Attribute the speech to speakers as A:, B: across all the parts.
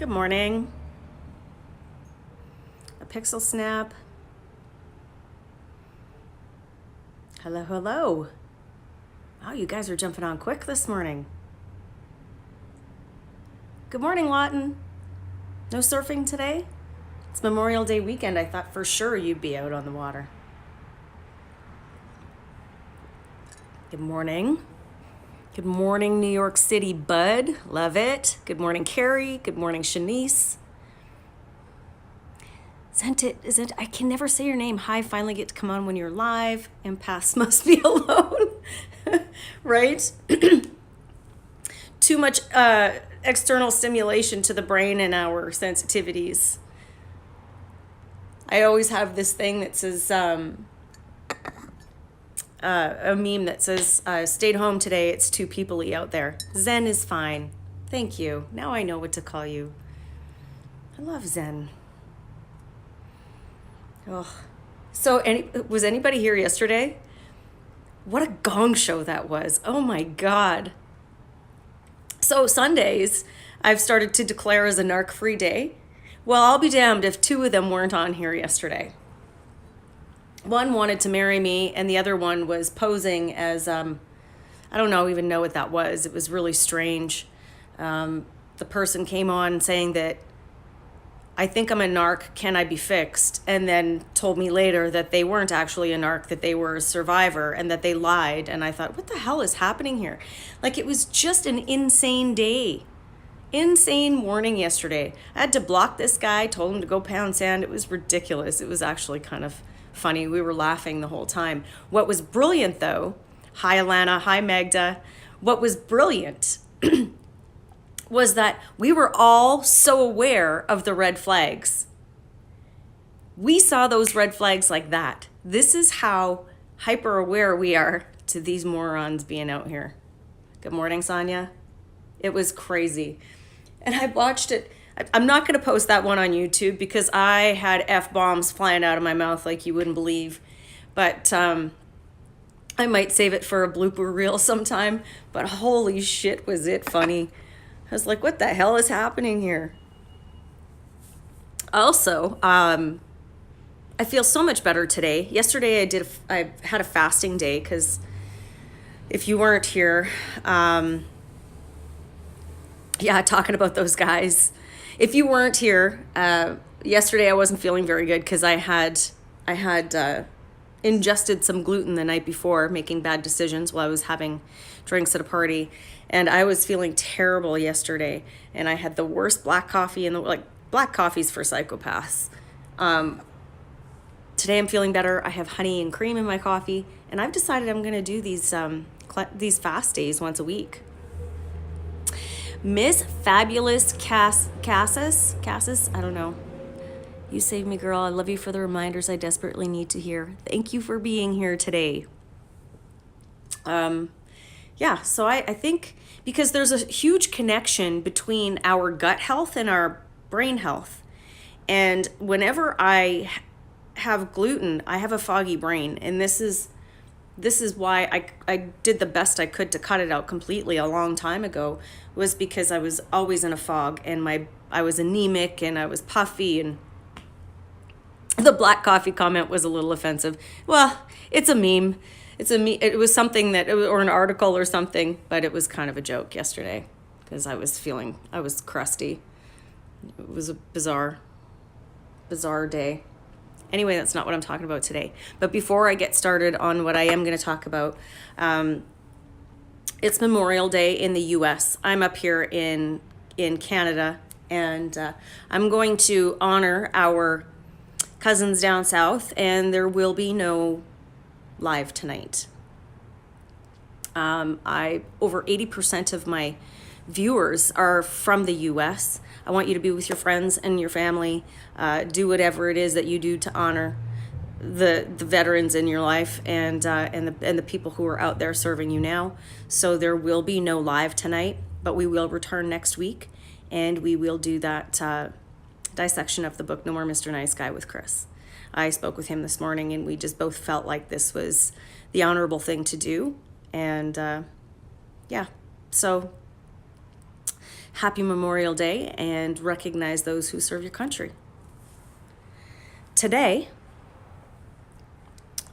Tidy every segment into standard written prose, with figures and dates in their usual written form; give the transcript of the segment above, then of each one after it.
A: Good morning. A pixel snap. Hello, hello. Wow, you guys are jumping on quick this morning. Good morning, Lawton. No surfing today? It's Memorial Day weekend. I thought for sure you'd be out on the water. Good morning. Good morning, New York City, bud. Love it. Good morning, Carrie. Good morning, Shanice. I can never say your name. Hi, finally get to come on when you're live. Empaths must be alone. Right? Too much external stimulation to the brain and our sensitivities. I always have this thing that says, a meme that says, stayed home today, it's too people-y out there. Zen is fine. Thank you. Now I know what to call you. I love Zen. Oh, so was anybody here yesterday? What a gong show that was. Oh my God. So Sundays, I've started to declare as a narc-free day. Well, I'll be damned if two of them weren't on here yesterday. One wanted to marry me, and the other one was posing as, I don't even know what that was. It was really strange. The person came on saying that, I think I'm a narc, can I be fixed? And then told me later that they weren't actually a narc, that they were a survivor, and that they lied. And I thought, what the hell is happening here? Like, it was just an insane day. Insane morning yesterday. I had to block this guy, told him to go pound sand. It was ridiculous. It was actually kind of funny. We were laughing the whole time. What was brilliant, though, hi Alana, hi Magda, what was brilliant was that we were all so aware of the red flags. We saw those red flags like that. This is how hyper aware we are to these morons being out here. Good morning, Sonia. It was crazy. And I watched it. I'm not going to post that one on YouTube because I had F-bombs flying out of my mouth like you wouldn't believe. But I might save it for a blooper reel sometime. But holy shit, was it funny. I was like, what the hell is happening here? Also, I feel so much better today. Yesterday I had a fasting day because if you weren't here, talking about those guys. If you weren't here, yesterday I wasn't feeling very good because I had ingested some gluten the night before, making bad decisions while I was having drinks at a party. And I was feeling terrible yesterday. And I had the worst black coffee black coffee's for psychopaths. Today I'm feeling better. I have honey and cream in my coffee. And I've decided I'm going to do these fast days once a week. Miss Fabulous Cassis, I don't know. You saved me, girl. I love you for the reminders I desperately need to hear. Thank you for being here today. So I think because there's a huge connection between our gut health and our brain health. And whenever I have gluten, I have a foggy brain. And this is why I did the best I could to cut it out completely a long time ago, was because I was always in a fog and I was anemic and I was puffy, and the black coffee comment was a little offensive. Well, it's a meme. It was something or an article or something, but it was kind of a joke yesterday because I was crusty. It was a bizarre day. Anyway, that's not what I'm talking about today. But before I get started on what I am going to talk about, it's Memorial Day in the U.S. I'm up here in Canada, and I'm going to honor our cousins down south, and there will be no live tonight. Over 80% of my viewers are from the U.S. I want you to be with your friends and your family. Do whatever it is that you do to honor the veterans in your life and the people who are out there serving you now. So there will be no live tonight, but we will return next week, and we will do that dissection of the book No More Mr. Nice Guy with Chris. I spoke with him this morning, and we just both felt like this was the honorable thing to do. And so Happy Memorial Day, and recognize those who serve your country. Today,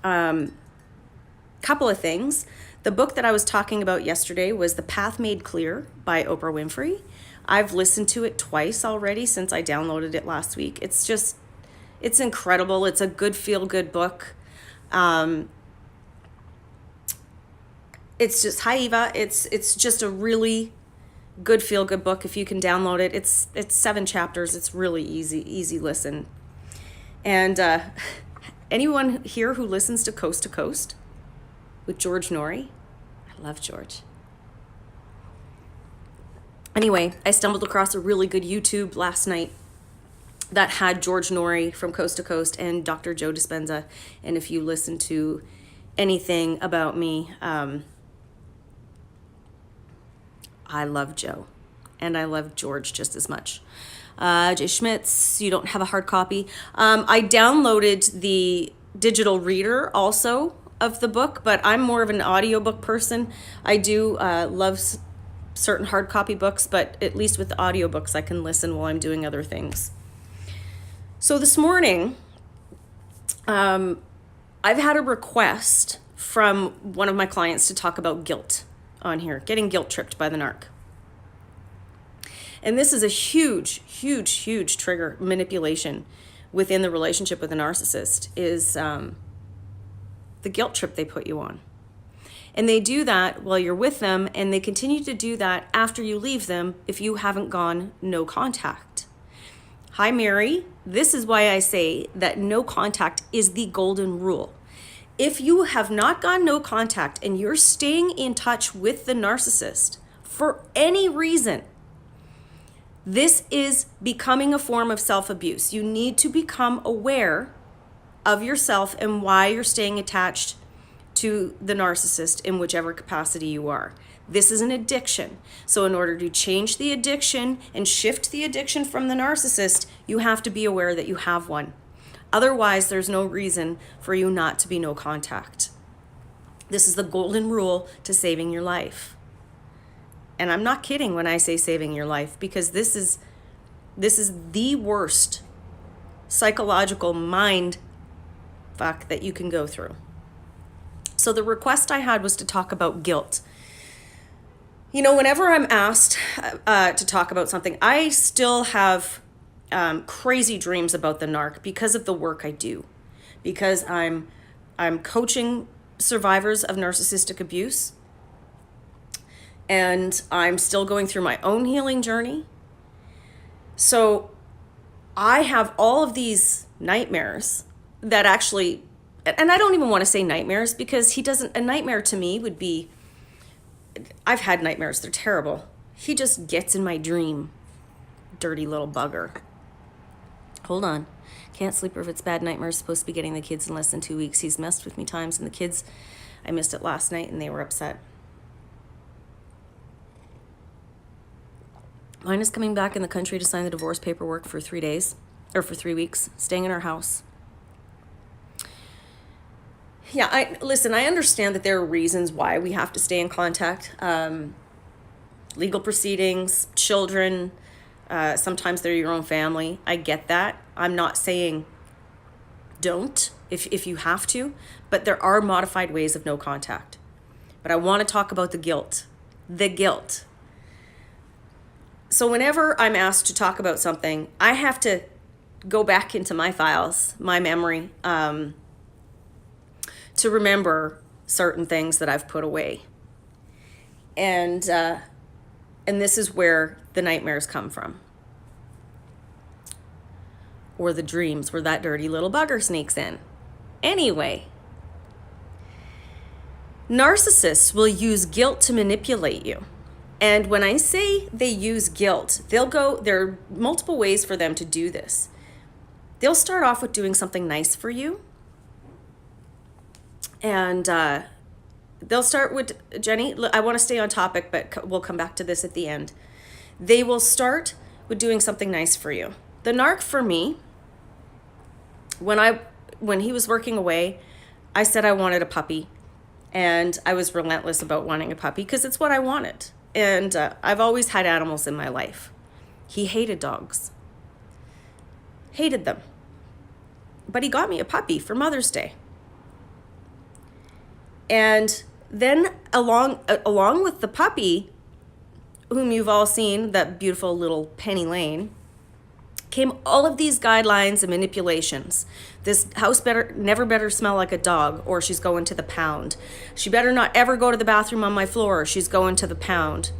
A: couple of things. The book that I was talking about yesterday was The Path Made Clear by Oprah Winfrey. I've listened to it twice already since I downloaded it last week. It's incredible. It's a good feel-good book. It's just, hi Eva, it's just a really good feel-good book. If you can download it, it's 7 chapters. It's really easy listen. And anyone here who listens to Coast with George Noory? I love George. Anyway, I stumbled across a really good YouTube last night that had George Noory from Coast to Coast and Dr. Joe Dispenza. And if you listen to anything about me, I love Joe, and I love George just as much. Jay Schmitz, you don't have a hard copy. I downloaded the digital reader also of the book, but I'm more of an audiobook person. I do love certain hard copy books, but at least with the audiobooks, I can listen while I'm doing other things. So this morning, I've had a request from one of my clients to talk about guilt on here, getting guilt tripped by the narc. And this is a huge trigger manipulation within the relationship with a narcissist, is the guilt trip they put you on. And they do that while you're with them, and they continue to do that after you leave them if you haven't gone no contact. Hi, Mary. This is why I say that no contact is the golden rule. If you have not gone no contact and you're staying in touch with the narcissist for any reason, this is becoming a form of self-abuse. You need to become aware of yourself and why you're staying attached to the narcissist in whichever capacity you are. This is an addiction. So in order to change the addiction and shift the addiction from the narcissist, you have to be aware that you have one. Otherwise, there's no reason for you not to be no contact. This is the golden rule to saving your life. And I'm not kidding when I say saving your life, because this is the worst psychological mind fuck that you can go through. So the request I had was to talk about guilt. You know, whenever I'm asked to talk about something, I still have crazy dreams about the narc because of the work I do, because I'm coaching survivors of narcissistic abuse, and I'm still going through my own healing journey. So I have all of these nightmares that actually, and I don't even want to say nightmares, because a nightmare to me would be, I've had nightmares, they're terrible. He just gets in my dream, dirty little bugger. Hold on. Can't sleep or if it's bad nightmares. Supposed to be getting the kids in less than 2 weeks. He's messed with me times, and the kids, I missed it last night and they were upset. Mine is coming back in the country to sign the divorce paperwork for 3 days, or for 3 weeks, staying in our house. Yeah, I understand that there are reasons why we have to stay in contact. Legal proceedings, children, sometimes they're your own family. I get that. I'm not saying don't if you have to, but there are modified ways of no contact. But I want to talk about the guilt. The guilt. So whenever I'm asked to talk about something, I have to go back into my files, my memory, to remember certain things that I've put away. And this is where the nightmares come from. Or the dreams where that dirty little bugger sneaks in. Anyway, narcissists will use guilt to manipulate you. And when I say they use guilt, there are multiple ways for them to do this. They'll start off with doing something nice for you. And they'll start with, Jenny, I want to stay on topic, but we'll come back to this at the end. They will start with doing something nice for you. The narc for me, when he was working away, I said I wanted a puppy. And I was relentless about wanting a puppy because it's what I wanted. and I've always had animals in my life. He hated dogs. Hated them. But he got me a puppy for Mother's Day. And then along with the puppy, whom you've all seen, that beautiful little Penny Lane, came all of these guidelines and manipulations. This house never better smell like a dog, or she's going to the pound. She better not ever go to the bathroom on my floor, or she's going to the pound.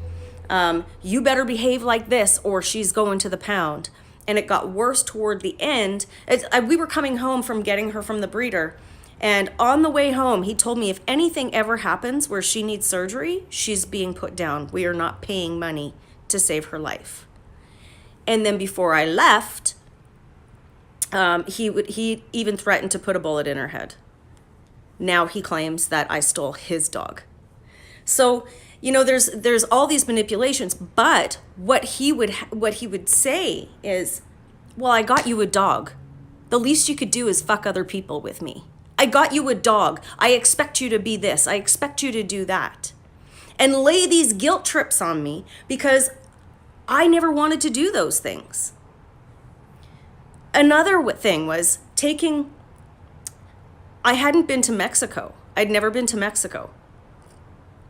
A: You better behave like this, or she's going to the pound. And it got worse toward the end. We were coming home from getting her from the breeder, and on the way home, he told me if anything ever happens where she needs surgery, she's being put down. We are not paying money to save her life. And then before I left, he even threatened to put a bullet in her head. Now he claims that I stole his dog. So, there's all these manipulations, but what he would say is, well, I got you a dog. The least you could do is fuck other people with me. I got you a dog. I expect you to be this. I expect you to do that. And lay these guilt trips on me because I never wanted to do those things. Another thing was I hadn't been to Mexico. I'd never been to Mexico.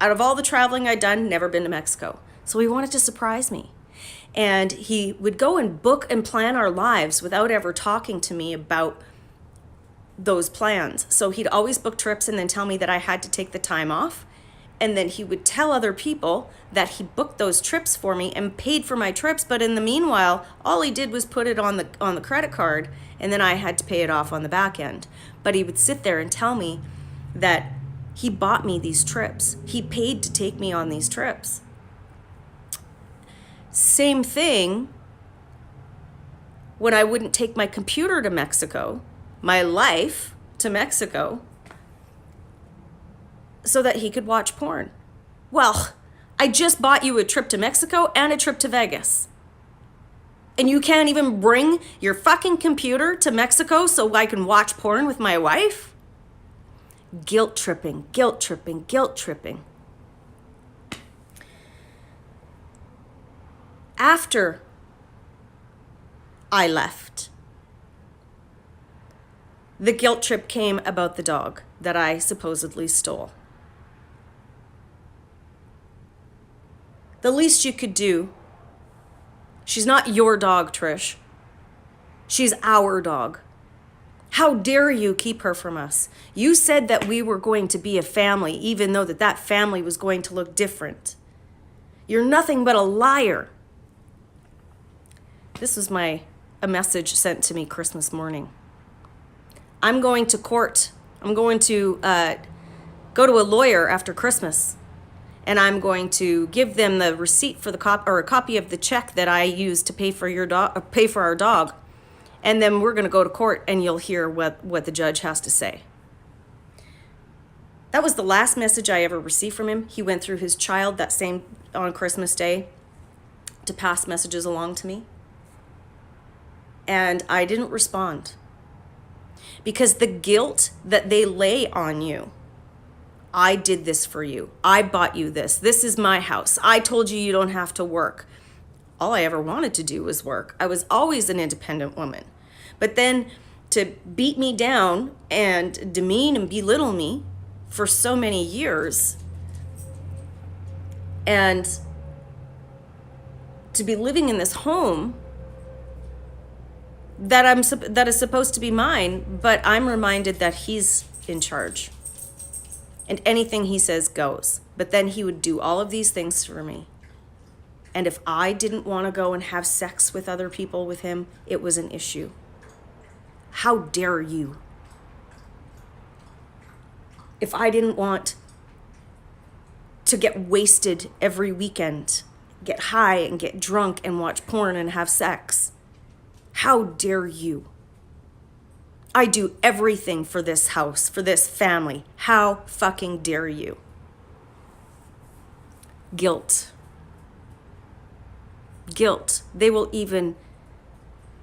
A: Out of all the traveling I'd done, never been to Mexico. So he wanted to surprise me. And he would go and book and plan our lives without ever talking to me about those plans. So he'd always book trips and then tell me that I had to take the time off. And then he would tell other people that he booked those trips for me and paid for my trips. But in the meanwhile, all he did was put it on the credit card, and then I had to pay it off on the back end. But he would sit there and tell me that he bought me these trips. He paid to take me on these trips. Same thing when I wouldn't take my computer to Mexico, my life to Mexico, so that he could watch porn. Well, I just bought you a trip to Mexico and a trip to Vegas. And you can't even bring your fucking computer to Mexico so I can watch porn with my wife? Guilt tripping, guilt tripping, guilt tripping. After I left, the guilt trip came about the dog that I supposedly stole. The least you could do, she's not your dog, Trish. She's our dog. How dare you keep her from us? You said that we were going to be a family, even though that family was going to look different. You're nothing but a liar. This was a message sent to me Christmas morning. I'm going to court. I'm going to go to a lawyer after Christmas, and I'm going to give them the receipt for a copy of the check that I used to pay for pay for our dog, and then we're going to go to court, and you'll hear what the judge has to say. That was the last message I ever received from him. He went through his child on Christmas Day to pass messages along to me, and I didn't respond. Because the guilt that they lay on you, I did this for you. I bought you this. This is my house. I told you don't have to work. All I ever wanted to do was work. I was always an independent woman. But then to beat me down and demean and belittle me for so many years, and to be living in this home that is supposed to be mine, but I'm reminded that he's in charge. And anything he says goes. But then he would do all of these things for me. And if I didn't want to go and have sex with other people with him, it was an issue. How dare you? If I didn't want to get wasted every weekend, get high and get drunk and watch porn and have sex, how dare you? I do everything for this house, for this family. How fucking dare you? Guilt. Guilt. They will even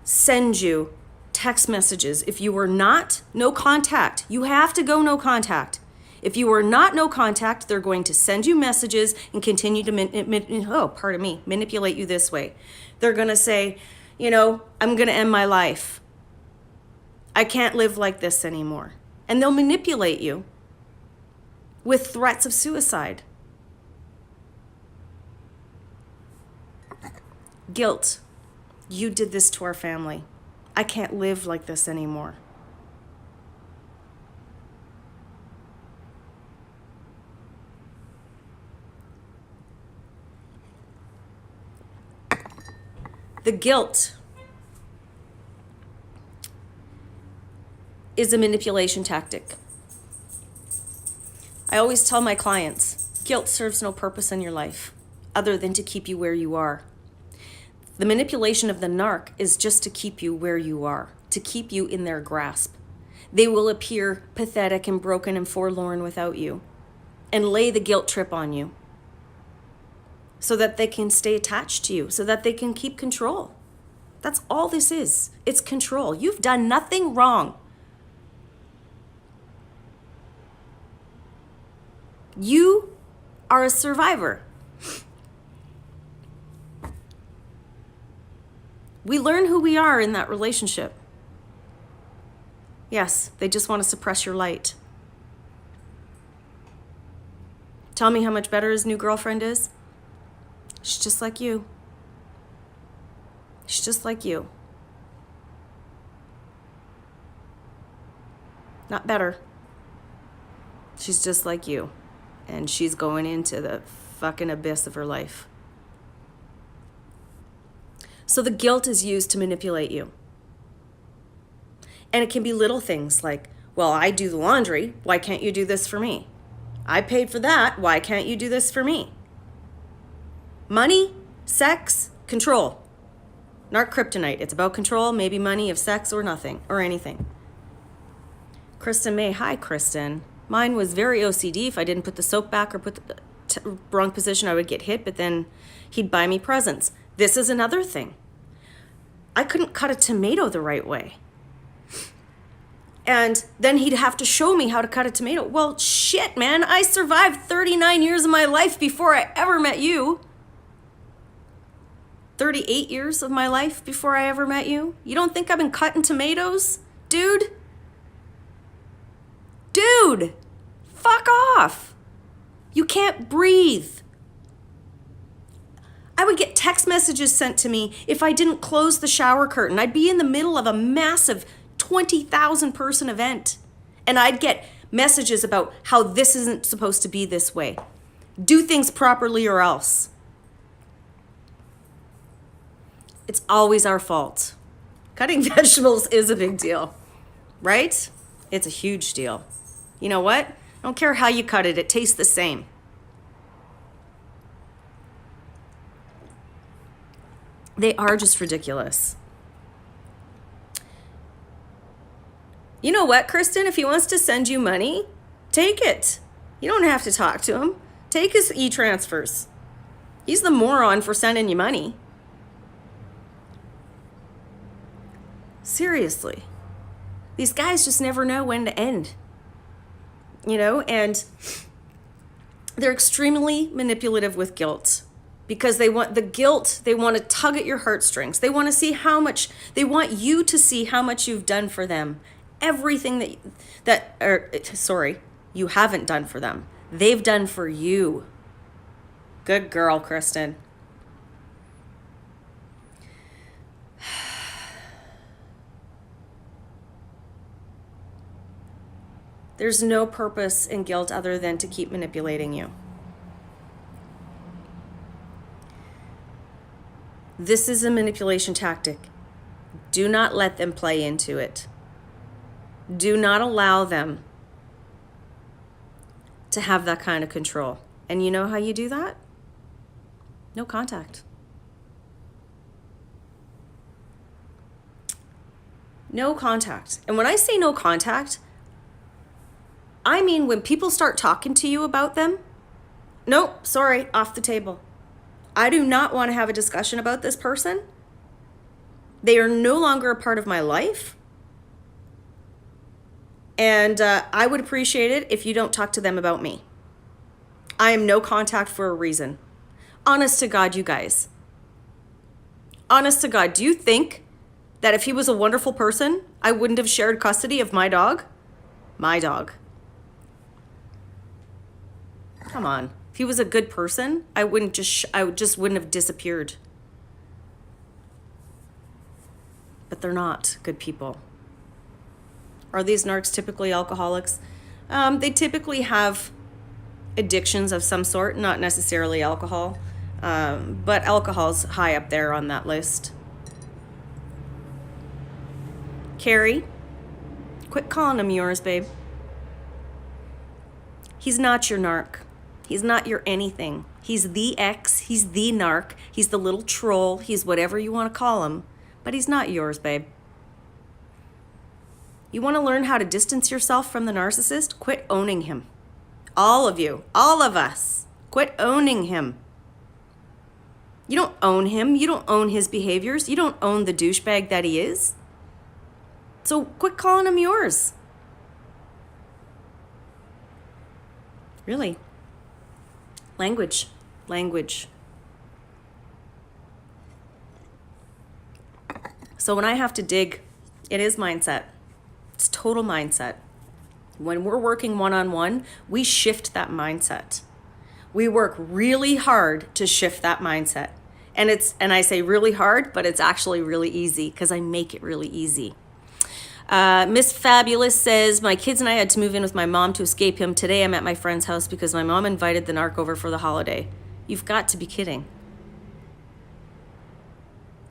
A: send you text messages. If you were not, no contact. You have to go no contact. If you are not no contact, they're going to send you messages and continue to manipulate you this way. They're going to say, I'm going to end my life. I can't live like this anymore. And they'll manipulate you with threats of suicide. Guilt. You did this to our family. I can't live like this anymore. The guilt is a manipulation tactic. I always tell my clients, guilt serves no purpose in your life other than to keep you where you are. The manipulation of the narc is just to keep you where you are, to keep you in their grasp. They will appear pathetic and broken and forlorn without you and lay the guilt trip on you so that they can stay attached to you, so that they can keep control. That's all this is. It's control. You've done nothing wrong. You are a survivor. We learn who we are in that relationship. Yes, they just want to suppress your light. Tell me how much better his new girlfriend is. She's just like you. She's just like you. Not better. She's just like you. And she's going into the fucking abyss of her life. So the guilt is used to manipulate you. And it can be little things like, well, I do the laundry. Why can't you do this for me? I paid for that. Why can't you do this for me? Money, sex, control. Not kryptonite. It's about control, maybe money, of sex, or nothing, or anything. Kristen May. Hi, Kristen. Mine was very OCD. If I didn't put the soap back or put the wrong position, I would get hit, but then he'd buy me presents. This is another thing. I couldn't cut a tomato the right way. And then he'd have to show me how to cut a tomato. Well, shit, man. I survived 39 years of my life before I ever met you. 38 years of my life before I ever met you. You don't think I've been cutting tomatoes? Dude, fuck off. You can't breathe. I would get text messages sent to me if I didn't close the shower curtain. I'd be in the middle of a massive 20,000 person event, and I'd get messages about how this isn't supposed to be this way. Do things properly or else. It's always our fault. Cutting vegetables is a big deal, right? It's a huge deal. You know what? I don't care how you cut it, it tastes the same. They are just ridiculous. You know what, Kristen? If he wants to send you money, take it. You don't have to talk to him. Take his e-transfers. He's the moron for sending you money. Seriously. These guys just never know when to end. And they're extremely manipulative with guilt because they want to tug at your heartstrings. They want you to see how much you've done for them. Everything you haven't done for them. They've done for you. Good girl, Kristen. There's no purpose in guilt other than to keep manipulating you. This is a manipulation tactic. Do not let them play into it. Do not allow them to have that kind of control. And you know how you do that? No contact. No contact. And when I say no contact, I mean when people start talking to you about them, nope, sorry, off the table. I do not want to have a discussion about this person. They are no longer a part of my life. And I would appreciate it if you don't talk to them about me. I am no contact for a reason. Honest to God, you guys. Honest to God, do you think that if he was a wonderful person, I wouldn't have shared custody of my dog? My dog. Come on. If he was a good person, I just wouldn't have disappeared. But they're not good people. Are these narcs typically alcoholics? They typically have addictions of some sort, not necessarily alcohol, but alcohol's high up there on that list. Carrie, quit calling him yours, babe. He's not your narc. He's not your anything. He's the ex. He's the narc. He's the little troll. He's whatever you want to call him. But he's not yours, babe. You want to learn how to distance yourself from the narcissist? Quit owning him. All of you, all of us, quit owning him. You don't own him. You don't own his behaviors. You don't own the douchebag that he is. So quit calling him yours. Really. Language. So when I have to dig, it is mindset. It's total mindset. When we're working one-on-one, we shift that mindset. We work really hard to shift that mindset. And I say really hard, but it's actually really easy because I make it really easy. Miss Fabulous says, my kids and I had to move in with my mom to escape him. Today I'm at my friend's house because my mom invited the narc over for the holiday. You've got to be kidding.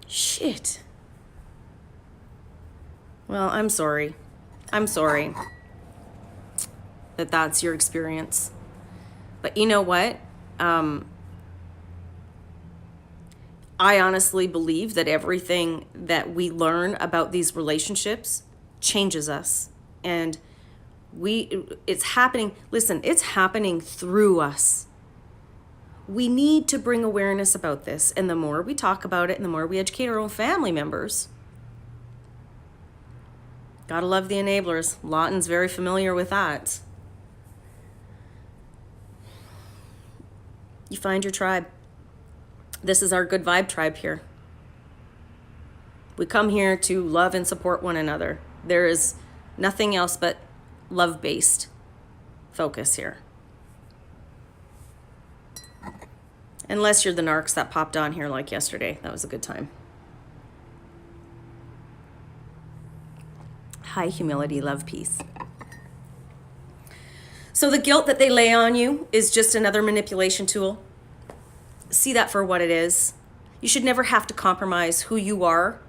A: Shit. Well, I'm sorry. I'm sorry that that's your experience. But you know what? I honestly believe that everything that we learn about these relationships changes us. And it's happening. Listen, it's happening through us. We need to bring awareness about this. And the more we talk about it and the more we educate our own family members. Gotta love the enablers. Lawton's very familiar with that. You find your tribe. This is our good vibe tribe here. We come here to love and support one another. There is nothing else but love-based focus here. Unless you're the narcs that popped on here like yesterday. That was a good time. High humility, love, peace. So the guilt that they lay on you is just another manipulation tool. See that for what it is. You should never have to compromise who you are,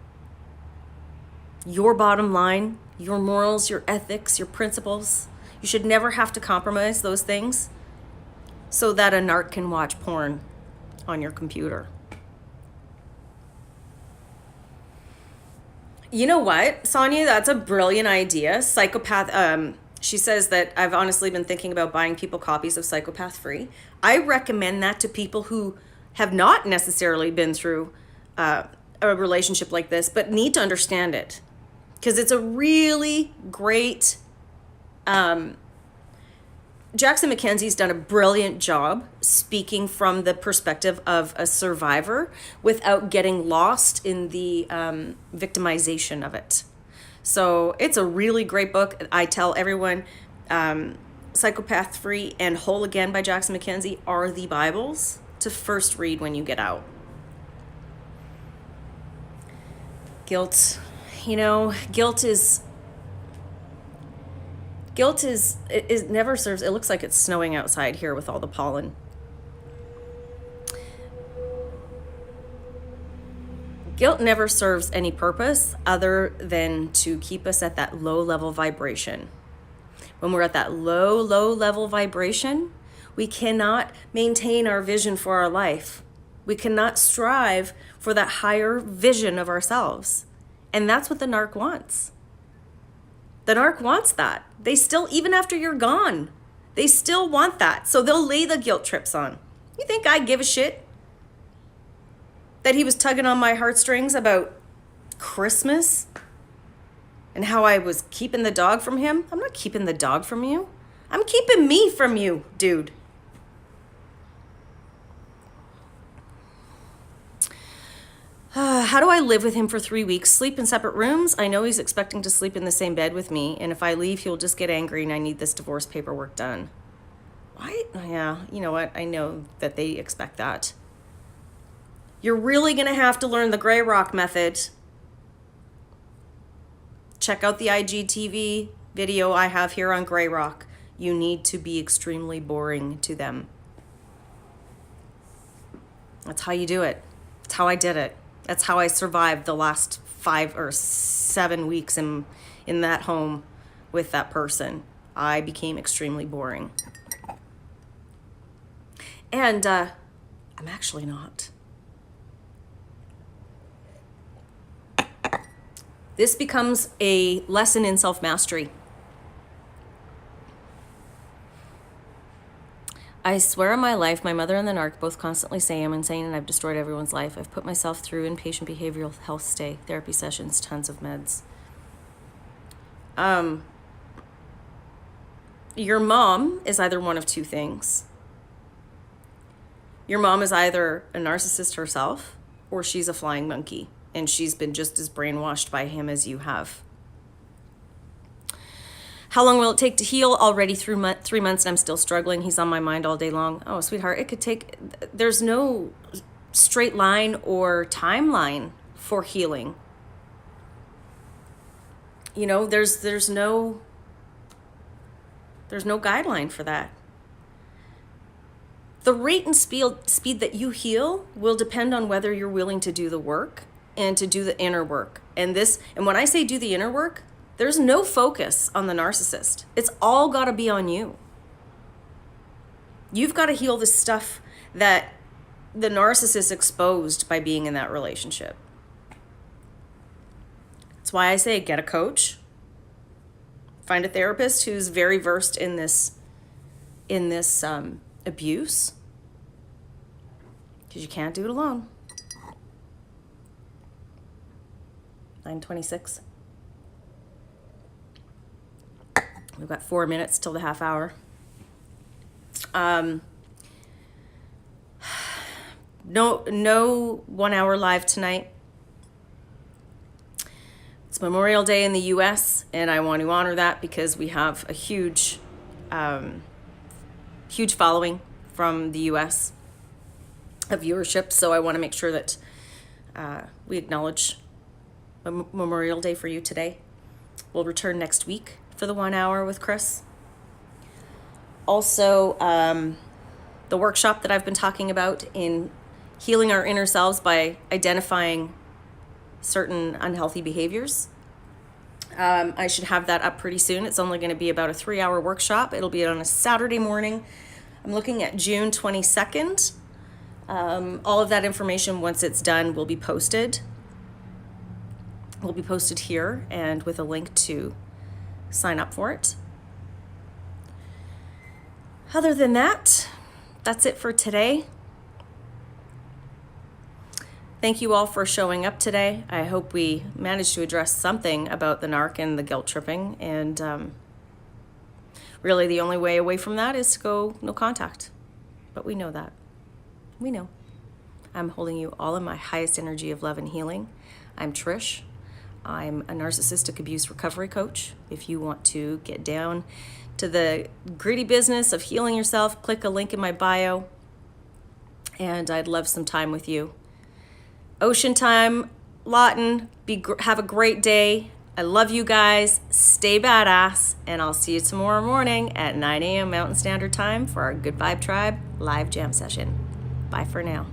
A: your bottom line, your morals, your ethics, your principles. You should never have to compromise those things so that a narc can watch porn on your computer. You know what, Sonia? That's a brilliant idea. Psychopath. She says that I've honestly been thinking about buying people copies of Psychopath Free. I recommend that to people who have not necessarily been through a relationship like this, but need to understand it. Because it's a really great... Jackson Mackenzie's done a brilliant job speaking from the perspective of a survivor without getting lost in the victimization of it. So it's a really great book. I tell everyone Psychopath Free and Whole Again by Jackson Mackenzie are the Bibles to first read when you get out. Guilt. Guilt it never serves. It looks like it's snowing outside here with all the pollen. Guilt never serves any purpose other than to keep us at that low level vibration. When we're at that low level vibration, we cannot maintain our vision for our life. We cannot strive for that higher vision of ourselves. And that's what the narc wants. The narc wants that. They still, even after you're gone, they still want that. So they'll lay the guilt trips on. You think I give a shit that he was tugging on my heartstrings about Christmas and how I was keeping the dog from him. I'm not keeping the dog from you. I'm keeping me from you, dude. How do I live with him for 3 weeks? Sleep in separate rooms? I know he's expecting to sleep in the same bed with me, and if I leave, he'll just get angry and I need this divorce paperwork done. Why? Yeah, you know what? I know that they expect that. You're really going to have to learn the Grey Rock method. Check out the IGTV video I have here on Grey Rock. You need to be extremely boring to them. That's how you do it. That's how I did it. That's how I survived the last 5 or 7 weeks in that home with that person. I became extremely boring. And I'm actually not. This becomes a lesson in self-mastery. I swear on my life, my mother and the narc both constantly say I'm insane and I've destroyed everyone's life. I've put myself through inpatient behavioral health stay, therapy sessions, tons of meds. Your mom is either one of two things. Your mom is either a narcissist herself or she's a flying monkey and she's been just as brainwashed by him as you have. How long will it take to heal? Already through 3 months and I'm still struggling. He's on my mind all day long. Oh, sweetheart, it could take, there's no straight line or timeline for healing. You know, there's no guideline for that. The rate and speed that you heal will depend on whether you're willing to do the work and to do the inner work. And when I say do the inner work, there's no focus on the narcissist. It's all got to be on you. You've got to heal the stuff that the narcissist exposed by being in that relationship. That's why I say get a coach. Find a therapist who's very versed in this abuse. Because you can't do it alone. 9:26. We've got 4 minutes till the half hour. No 1 hour live tonight. It's Memorial Day in the US, and I want to honor that because we have a huge following from the US of viewership. So I want to make sure that we acknowledge Memorial Day for you today. We'll return next week for the 1 hour with Chris. Also, the workshop that I've been talking about in healing our inner selves by identifying certain unhealthy behaviors. I should have that up pretty soon. It's only going to be about a 3-hour workshop. It'll be on a Saturday morning. I'm looking at June 22nd. All of that information, once it's done, will be posted. Will be posted here and with a link to sign up for it. Other than that, that's it for today. Thank you all for showing up today. I hope we managed to address something about the narc and the guilt tripping. And really the only way away from that is to go no contact. But we know that. We know. I'm holding you all in my highest energy of love and healing. I'm Trish. I'm a narcissistic abuse recovery coach. If you want to get down to the gritty business of healing yourself, click a link in my bio, and I'd love some time with you. Ocean time, Lawton, have a great day. I love you guys. Stay badass, and I'll see you tomorrow morning at 9 a.m. Mountain Standard Time for our Good Vibe Tribe live jam session. Bye for now.